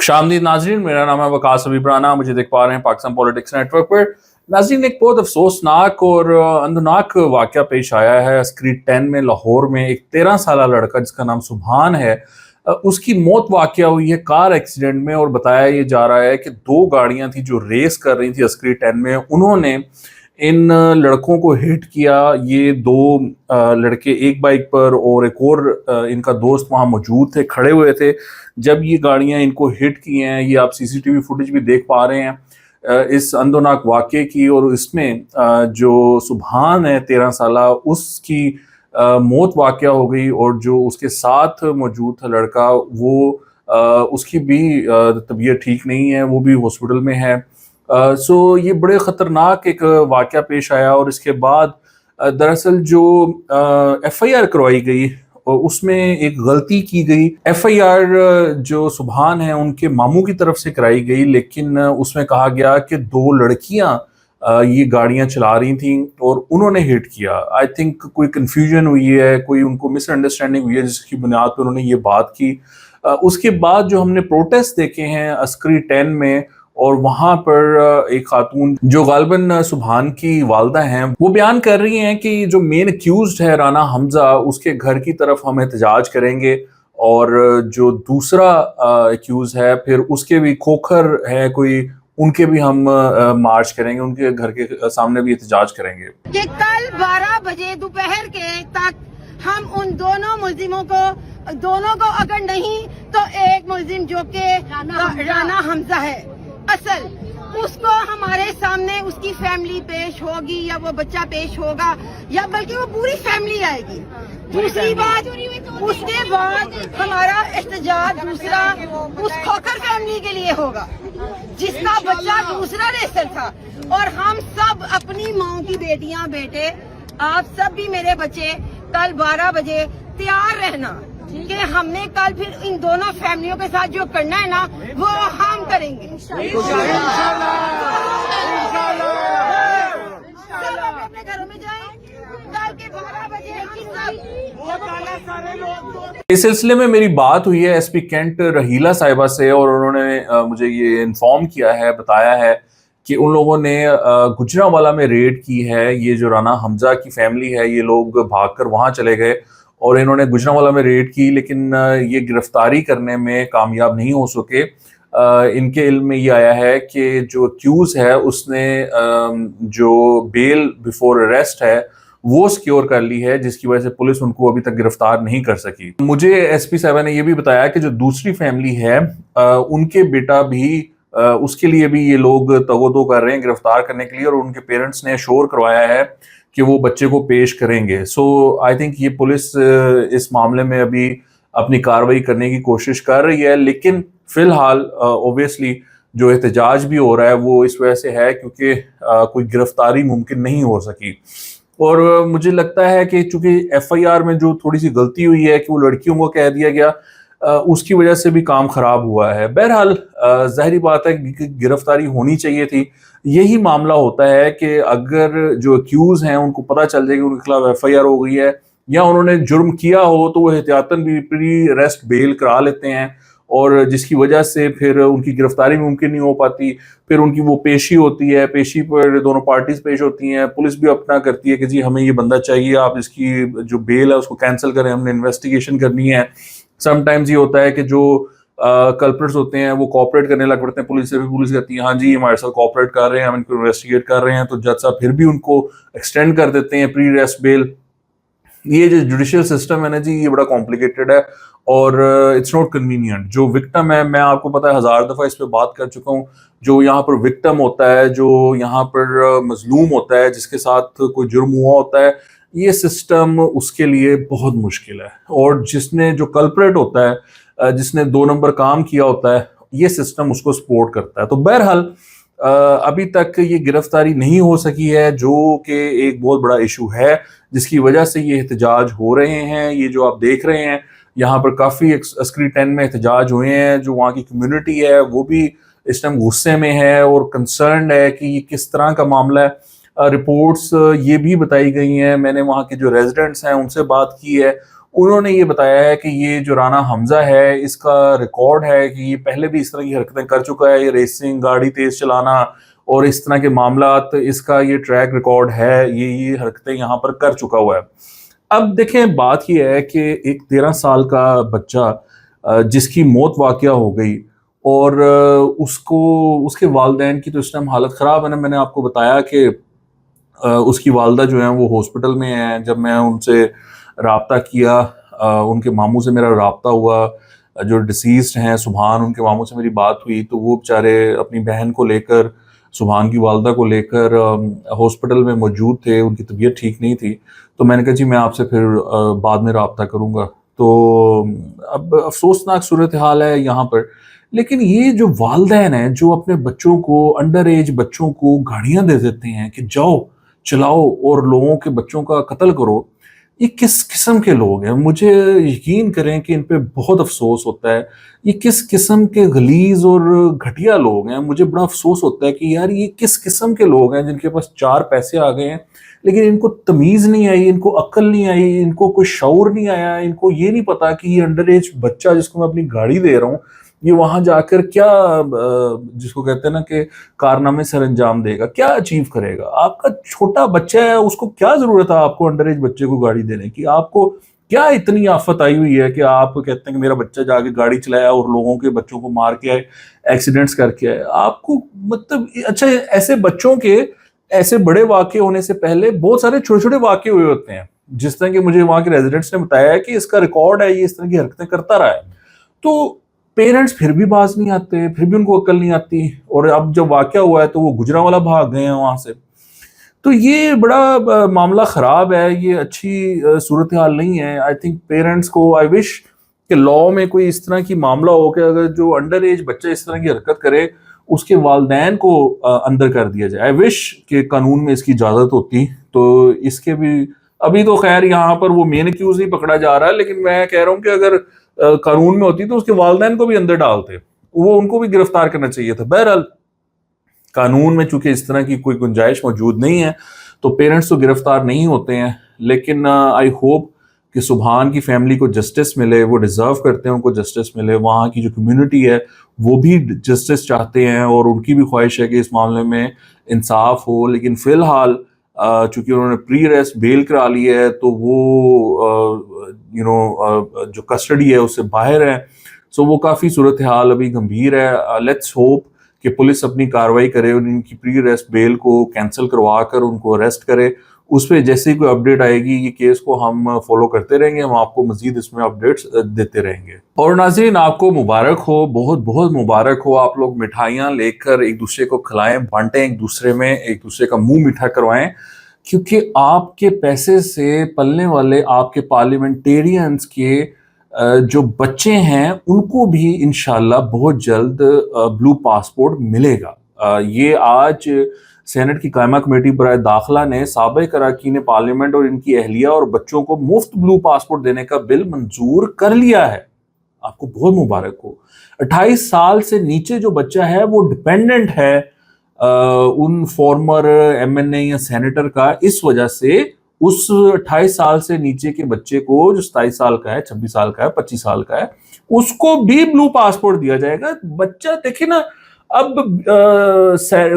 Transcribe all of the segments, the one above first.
खुशामदीद नाजरीन, मेरा नाम है वकास हबीब राना। मुझे देख पा रहे हैं पाकिस्तान पॉलिटिक्स नेटवर्क पर। नाजरीन, एक बहुत अफसोसनाक और अंदनाक वाक़या पेश आया है स्क्रीट 10 में लाहौर में। एक 13 साल लड़का जिसका नाम सुभान है, उसकी मौत वाक़या हुई है कार एक्सीडेंट में। और बताया ये जा रहा है कि दो गाड़ियां थी जो रेस कर रही थी स्क्रीट 10 में, उन्होंने इन लड़कों को हिट किया। ये दो लड़के एक बाइक पर और एक और इनका दोस्त वहाँ मौजूद थे, खड़े हुए थे जब ये गाड़ियां इनको हिट की हैं। ये आप सीसीटीवी फुटेज भी देख पा रहे हैं इस अंदोनाक वाक़े की। और इसमें जो सुभान है 13 साला, उसकी मौत वाक़या हो गई। और जो उसके साथ मौजूद था लड़का, वो उसकी भी तबीयत ठीक नहीं है, वो भी हॉस्पिटल में है। सो ये बड़े ख़तरनाक एक वाक़या पेश आया। और इसके बाद दरअसल जो FIR करवाई गई और उसमें एक गलती की गई। FIR जो सुभान है उनके मामू की तरफ से कराई गई, लेकिन उसमें कहा गया कि दो लड़कियां ये गाड़ियां चला रही थी और उन्होंने हिट किया। आई थिंक कोई कंफ्यूजन हुई है, कोई उनको मिसअंडरस्टैंडिंग हुई है, जिसकी बुनियाद पर उन्होंने ये बात की। उसके बाद जो हमने प्रोटेस्ट देखे हैं अस्करी 10 में, और वहां पर एक खातून जो गालिबन सुभान की वालदा हैं, वो बयान कर रही हैं कि जो मेन अक्यूज्ड है राना हमजा, उसके घर की तरफ हम एहतजाज करेंगे। और जो दूसरा अक्यूज है फिर उसके भी खोखर है कोई, उनके भी हम मार्च करेंगे, उनके घर के सामने भी एहतजाज करेंगे। कि कल 12 बजे दोपहर के तक हम उन दोनों को अगर नहीं तो एक मुलजिम जो के राना हमजा है असल, उसको हमारे सामने उसकी फैमिली पेश होगी या वो बच्चा पेश होगा या बल्कि वो पूरी फैमिली आएगी। दूसरी बात, उसके बाद हमारा एहतजाज दूसरा उस खोखर फैमिली के लिए होगा जिसका बच्चा दूसरा रेसर था। और हम सब अपनी माँ की बेटियां बेटे, आप सब भी मेरे बच्चे, कल 12 बजे तैयार रहना कि हमने कल फिर इन दोनों फैमिलियों के साथ जो करना है ना वो हम करेंगे। सब अपने घरों में जाएं, कल के 12 बजे इस सिलसिले में मेरी बात हुई है SP कैंट रहीला साहिबा से, और उन्होंने मुझे ये इन्फॉर्म किया है, बताया है कि उन लोगों ने गुजरांवाला में रेड की है। ये जो राना हमजा की फैमिली है, ये लोग भागकर वहां चले गए और इन्होंने गुजरांवाला में रेड की, लेकिन ये गिरफ्तारी करने में कामयाब नहीं हो सके। इनके इल्म में ये आया है कि जो अक्यूज है उसने जो बेल बिफोर अरेस्ट है वो सिक्योर कर ली है, जिसकी वजह से पुलिस उनको अभी तक गिरफ्तार नहीं कर सकी। मुझे SP साहबा ने ये भी बताया कि जो दूसरी फैमिली है उनके बेटा भी उसके लिए भी ये लोग तगोदो कर रहे हैं गिरफ्तार करने के लिए, और उनके पेरेंट्स ने श्योर करवाया है कि वो बच्चे को पेश करेंगे। सो आई थिंक ये पुलिस इस मामले में अभी अपनी कार्रवाई करने की कोशिश कर रही है। लेकिन फिलहाल ऑब्वियसली जो एहतजाज भी हो रहा है वो इस वजह से है क्योंकि कोई गिरफ्तारी मुमकिन नहीं हो सकी। और मुझे लगता है कि चूंकि FIR में जो थोड़ी सी गलती हुई है कि वो लड़कियों को कह दिया गया, उसकी वजह से भी काम खराब हुआ है। बहरहाल जाहिर बात है कि गिरफ्तारी होनी चाहिए थी। यही मामला होता है कि अगर जो अक्यूज हैं उनको पता चल जाए कि उनके खिलाफ FIR हो गई है या उन्होंने जुर्म किया हो, तो वो एहतियातन भी प्री अरेस्ट बेल करा लेते हैं, और जिसकी वजह से फिर उनकी गिरफ्तारी मुमकिन नहीं हो पाती। फिर उनकी वो पेशी होती है, पेशी पर दोनों पार्टीज पेश होती हैं, पुलिस भी अपना करती है कि जी हमें ये बंदा चाहिए, आप इसकी जो बेल है उसको कैंसिल करें, हमने इन्वेस्टिगेशन करनी है। समटाइम्स ये होता है कि जो कल्प्रिट्स होते हैं वो कोऑपरेट करने लग पड़ते हैं पुलिस से, भी पुलिस कहती है हाँ जी हमारे साथ कोऑपरेट कर रहे हैं, हम इनको इन्वेस्टिगेट कर रहे हैं, तो जज साहब फिर भी उनको एक्सटेंड कर देते हैं प्री अरेस्ट बेल। ये जो जुडिशियल सिस्टम है ना जी, ये बड़ा कॉम्प्लिकेटेड है और इट्स नॉट कन्वीनियंट। जो विक्टिम है, मैं आपको पता है 1000 दफ़ा इस पर बात कर चुका हूँ, जो यहाँ पर विक्टिम होता है, जो यहाँ पर मजलूम होता है, जिसके साथ कोई जुर्म हुआ होता है, ये सिस्टम उसके लिए बहुत मुश्किल है। और जिसने जो कल्प्रेट होता है, जिसने 2 नंबर काम किया होता है, ये सिस्टम उसको सपोर्ट करता है। तो बहरहाल अभी तक ये गिरफ्तारी नहीं हो सकी है, जो कि एक बहुत बड़ा इशू है, जिसकी वजह से ये एहतजाज हो रहे हैं। ये जो आप देख रहे हैं यहाँ पर काफ़ी अस्करी 10 में एहतजाज हुए हैं। जो वहाँ की कम्युनिटी है वो भी इस टाइम गुस्से में है और कंसर्न है कि ये किस तरह का मामला है। रिपोर्ट्स ये भी बताई गई हैं, मैंने वहाँ के जो रेजिडेंट्स हैं उनसे बात की है, उन्होंने ये बताया है कि ये जो राना हमजा है, इसका रिकॉर्ड है कि ये पहले भी इस तरह की हरकतें कर चुका है, ये रेसिंग, गाड़ी तेज चलाना और इस तरह के मामलात, इसका ये ट्रैक रिकॉर्ड है, ये हरकतें यहाँ पर कर चुका हुआ है। अब देखें, बात ये है कि एक 13 साल का बच्चा जिसकी मौत वाक़या हो गई और उसको, उसके वालिदैन की तो इस टाइम हालत ख़राब है ना। मैंने आपको बताया कि उसकी वालदा जो है वो हॉस्पिटल में है। जब मैं उनसे राब्ता किया, उनके मामू से मेरा राब्ता हुआ, जो डिसीज़्ड हैं सुभान, उनके मामू से मेरी बात हुई, तो वो बेचारे अपनी बहन को लेकर, सुभान की वालदा को लेकर हॉस्पिटल में मौजूद थे। उनकी तबीयत ठीक नहीं थी, तो मैंने कहा जी मैं आपसे फिर बाद में राब्ता करूँगा। तो अब अफसोसनाक सूरत हाल है यहाँ पर। लेकिन ये जो वालिदैन हैं जो अपने बच्चों को, अंडर एज बच्चों को गाड़ियाँ दे देते हैं कि जाओ चलाओ और लोगों के बच्चों का कत्ल करो, ये किस किस्म के लोग हैं? मुझे यकीन करें कि इन पे बहुत अफसोस होता है। ये किस किस्म के गलीज और घटिया लोग हैं। मुझे बड़ा अफसोस होता है कि यार ये किस किस्म के लोग हैं जिनके पास 4 पैसे आ गए हैं, लेकिन इनको तमीज़ नहीं आई, इनको अक्ल नहीं आई, इनको कोई शऊर नहीं आया, इनको ये नहीं पता कि ये अंडर एज बच्चा जिसको मैं अपनी गाड़ी दे रहा हूँ, ये वहां जाकर क्या जिसको कहते हैं ना कि कारनामे सर अंजाम देगा, क्या अचीव करेगा। आपका छोटा बच्चा है, उसको क्या जरूरत है आपको अंडर एज बच्चे को गाड़ी देने की? आपको क्या इतनी आफत आई हुई है कि आप कहते हैं कि मेरा बच्चा जाके गाड़ी चलाया और लोगों के बच्चों को मार के आए, एक्सीडेंट्स करके आए? आपको मतलब अच्छा, ऐसे बच्चों के ऐसे बड़े वाकये होने से पहले बहुत सारे छोटे छोटे वाकये हुए होते हैं। जिस तरह के मुझे वहां के रेजिडेंट्स ने बताया है कि इसका रिकॉर्ड है, ये इस तरह की हरकतें करता रहा है। तो पेरेंट्स फिर भी बाज नहीं आते, फिर भी उनको अक्ल नहीं आती, और अब जब वाकया हुआ है तो वो गुजरांवाला भाग गए हैं वहां से। तो ये बड़ा मामला खराब है, ये अच्छी सूरत हाल नहीं है। आई थिंक पेरेंट्स को, आई विश कि लॉ में कोई इस तरह की मामला हो कि अगर जो अंडर एज बच्चा इस तरह की हरकत करे उसके वालिदैन को अंदर कर दिया जाए। आई विश कि कानून में इसकी इजाजत होती। तो इसके भी अभी तो खैर यहाँ पर वो मेन एक्यूज नहीं पकड़ा जा रहा है, लेकिन मैं कह रहा हूँ कि अगर कानून में होती तो उसके वालिदैन को भी अंदर डालते, वो उनको भी गिरफ्तार करना चाहिए था। बहरहाल कानून में चूंकि इस तरह की कोई गुंजाइश मौजूद नहीं है तो पेरेंट्स तो गिरफ्तार नहीं होते हैं। लेकिन आई होप कि सुभान की फैमिली को जस्टिस मिले, वो डिजर्व करते हैं उनको जस्टिस मिले। वहाँ की जो कम्युनिटी है वो भी जस्टिस चाहते हैं और उनकी भी ख्वाहिश है कि इस मामले में इंसाफ हो। लेकिन फिलहाल चूंकि उन्होंने प्री अरेस्ट बेल करा ली है तो वो जो कस्टडी है उससे बाहर है। सो वो काफ़ी सूरत हाल अभी गंभीर है। लेट्स होप कि पुलिस अपनी कार्रवाई करे, उनकी प्री अरेस्ट बेल को कैंसिल करवा कर उनको अरेस्ट करे। उस पर जैसे ही कोई अपडेट आएगी ये केस को हम फॉलो करते रहेंगे, हम आपको मजीद इसमें अपडेट्स देते रहेंगे। और नाज़रीन, आपको मुबारक हो, बहुत बहुत मुबारक हो। आप लोग मिठाइयाँ लेकर एक दूसरे को खिलाएं, बांटें एक दूसरे में, एक दूसरे का मुंह मीठा करवाएं, क्योंकि आपके पैसे से पलने वाले आपके पार्लियामेंटेरियंस के जो बच्चे हैं उनको भी इंशाल्लाह बहुत जल्द ब्लू पासपोर्ट मिलेगा। ये आज सेनेट की कायमा कमेटी बराए दाखिला ने साबिक़ अरकान पार्लियामेंट और इनकी अहलिया और बच्चों को मुफ्त ब्लू पासपोर्ट देने का बिल मंजूर कर लिया है। आपको बहुत मुबारक हो। 28 साल से नीचे जो बच्चा है वो डिपेंडेंट है उन फॉर्मर एमएनए या सेनेटर का, इस वजह से उस 28 साल से नीचे के बच्चे को, जो 27 साल का है, 26 साल का है, 25 साल का है, उसको भी ब्लू पासपोर्ट दिया जाएगा। बच्चा देखिए ना, अब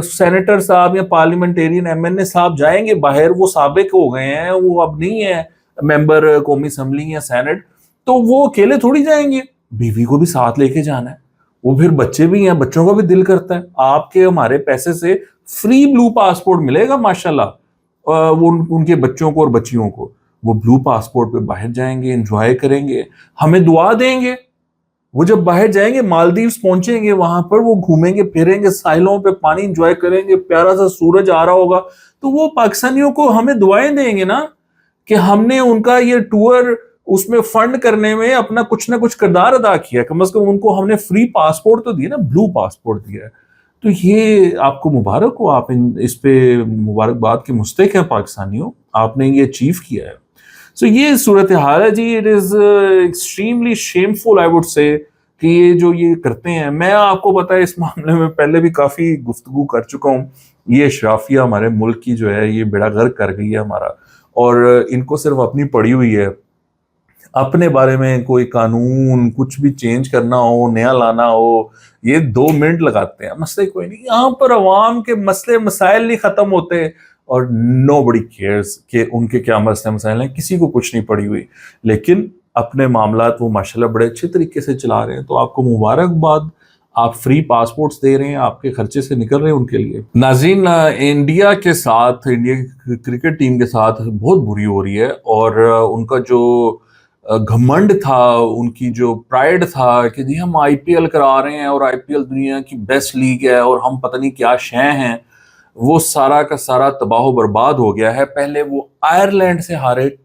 सेनेटर साहब या पार्लियामेंटेरियन एमएनए साहब जाएंगे बाहर, वो साबिक हो गए हैं, वो अब नहीं है मेंबर कौमी असम्बली या सेनेट, तो वो अकेले थोड़ी जाएंगे, बीवी को भी साथ लेके जाना है। वो फिर बच्चे भी हैं, बच्चों का भी दिल करता है। आपके हमारे पैसे से फ्री ब्लू पासपोर्ट मिलेगा माशाल्लाह वो उनके बच्चों को और बच्चियों को। वो ब्लू पासपोर्ट पे बाहर जाएंगे, एंजॉय करेंगे, हमें दुआ देंगे। वो जब बाहर जाएंगे, मालदीव्स पहुंचेंगे, वहां पर वो घूमेंगे फिरेंगे, साहिलों पे पानी एंजॉय करेंगे, प्यारा सा सूरज आ रहा होगा, तो वो पाकिस्तानियों को हमें दुआएं देंगे ना कि हमने उनका ये टूर उसमें फंड करने में अपना कुछ ना कुछ किरदार अदा किया। कम से कम उनको हमने फ्री पासपोर्ट तो दिया ना, ब्लू पासपोर्ट दिया है। तो ये आपको मुबारक हो, आप इस पे मुबारकबाद के मुस्तहिक हैं पाकिस्तानियों, आपने ये अचीव किया है। सो ये सूरत हाल है जी। It is extremely shameful I would say कि ये जो ये करते हैं। मैं आपको पता है इस मामले में पहले भी काफ़ी गुफ्तगू कर चुका हूँ। ये अशराफिया हमारे मुल्क की जो है ये बेड़ा गर्क कर गई है हमारा, और इनको सिर्फ अपनी पड़ी हुई है। अपने बारे में कोई कानून कुछ भी चेंज करना हो, नया लाना हो, ये 2 मिनट लगाते हैं, मसले कोई नहीं। यहाँ पर अवाम के मसले मसाइल नहीं खत्म होते और नोबडी केयर्स कि उनके क्या मसले मसाइल हैं, किसी को कुछ नहीं पड़ी हुई, लेकिन अपने मामलात वो माशाल्लाह बड़े अच्छे तरीके से चला रहे हैं। तो आपको मुबारकबाद, आप फ्री पासपोर्ट्स दे रहे हैं, आपके खर्चे से निकल रहे हैं उनके लिए। नाज़रीन, इंडिया के साथ, इंडिया की क्रिकेट टीम के साथ बहुत बुरी हो रही है और उनका जो घमंड था, उनकी जो प्राइड था कि जी हम आईपीएल करा रहे हैं और आईपीएल दुनिया की बेस्ट लीग है और हम पता नहीं क्या शय हैं, वो सारा का सारा तबाह बर्बाद हो गया है। पहले वो आयरलैंड से हारे,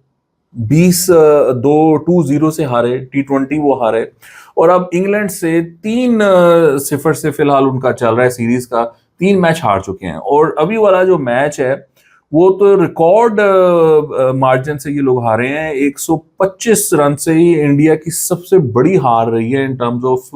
2-0 से हारे, T20 वो हारे, और अब इंग्लैंड से 3-0 से फिलहाल उनका चल रहा है सीरीज का, 3 मैच हार चुके हैं। और अभी वाला जो मैच है वो तो रिकॉर्ड मार्जिन से ये लोग हारे हैं, 125 रन से ही इंडिया की सबसे बड़ी हार रही है इन टर्म्स ऑफ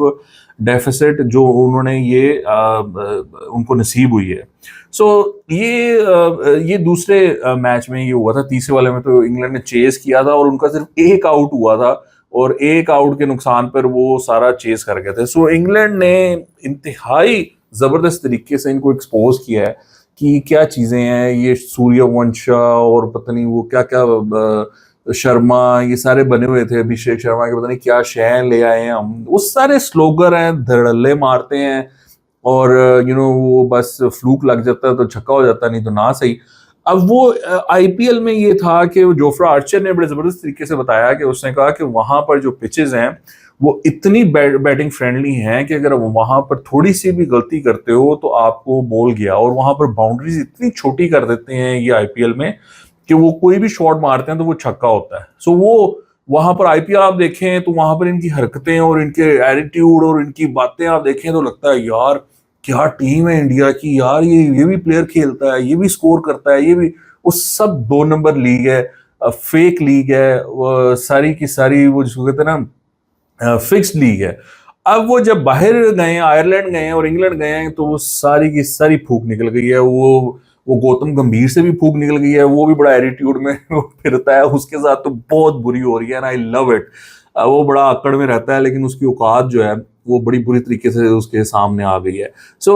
डेफिसिट जो उन्होंने ये उनको नसीब हुई है। सो ये दूसरे मैच में ये हुआ था, तीसरे वाले में तो इंग्लैंड ने चेस किया था और उनका सिर्फ एक आउट हुआ था और एक आउट के नुकसान पर वो सारा चेस कर गए थे। सो इंग्लैंड ने इंतहाई जबरदस्त तरीके से इनको एक्सपोज किया है कि क्या चीजें हैं ये, सूर्यवंश और पता नहीं वो क्या क्या शर्मा, ये सारे बने हुए थे, अभिषेक शर्मा के पता नहीं क्या शय ले आए हैं हम, वो सारे स्लोगर हैं, धड़ल्ले मारते हैं और वो बस फ्लूक लग जाता है तो छक्का हो जाता है, नहीं तो ना सही। अब वो आईपीएल में ये था कि जोफ्रा आर्चर ने बड़े जबरदस्त तरीके से बताया कि उसने कहा कि वहां पर जो पिचेस हैं वो इतनी बैटिंग फ्रेंडली हैं कि अगर वहां पर थोड़ी सी भी गलती करते हो तो आपको बॉल गया, और वहां पर बाउंड्रीज इतनी छोटी कर देते हैं ये आईपीएल में कि वो कोई भी शॉट मारते हैं तो वो छक्का होता है। सो वो वहां पर आईपीएल आप देखें तो वहां पर इनकी हरकतें और इनके एटीट्यूड और इनकी बातें आप देखें तो लगता है यार क्या टीम है इंडिया की यार, ये भी प्लेयर खेलता है, ये भी स्कोर करता है, ये भी, वो सब 2 नंबर लीग है, फेक लीग है, सारी की सारी वो जिसको कहते हैं ना फिक्स्ड लीग है। अब वो जब बाहर गए, आयरलैंड गए और इंग्लैंड गए हैं, तो वो सारी की सारी फूक निकल गई है। वो गौतम गंभीर से भी फूक निकल गई है, वो भी बड़ा एटीट्यूड में फिरता है, उसके साथ तो बहुत बुरी हो रही है, आई लव इट। वो बड़ा अकड़ में रहता है लेकिन उसकी औकात जो है वो बड़ी बुरी तरीके से उसके सामने आ गई है। So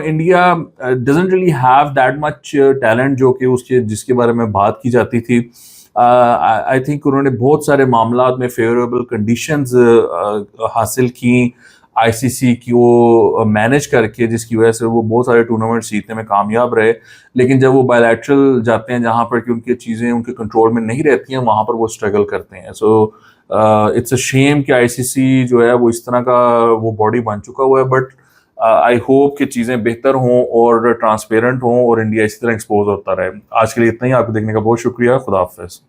India doesn't really have that much talent जो कि उसके जिसके बारे में बात की जाती थी। आई थिंक उन्होंने बहुत सारे मामलात में फेवरेबल कंडीशंस हासिल की आईसीसी की वो मैनेज करके, जिसकी वजह से वो बहुत सारे टूर्नामेंट जीतने में कामयाब रहे। लेकिन जब वो बायलैटरल जाते हैं जहाँ पर कि उनकी चीज़ें उनके कंट्रोल में नहीं रहती हैं, वहाँ पर वो स्ट्रगल करते हैं। सो इट्स अ शेम कि आईसीसी जो है वो इस तरह का वो बॉडी बन चुका हुआ है, बट आई होप कि चीज़ें बेहतर हों और ट्रांसपेरेंट हों और इंडिया इसी तरह एक्सपोज होता रहे। आज के लिए इतना ही, आपको देखने का बहुत शुक्रिया, खुदा हाफिज़।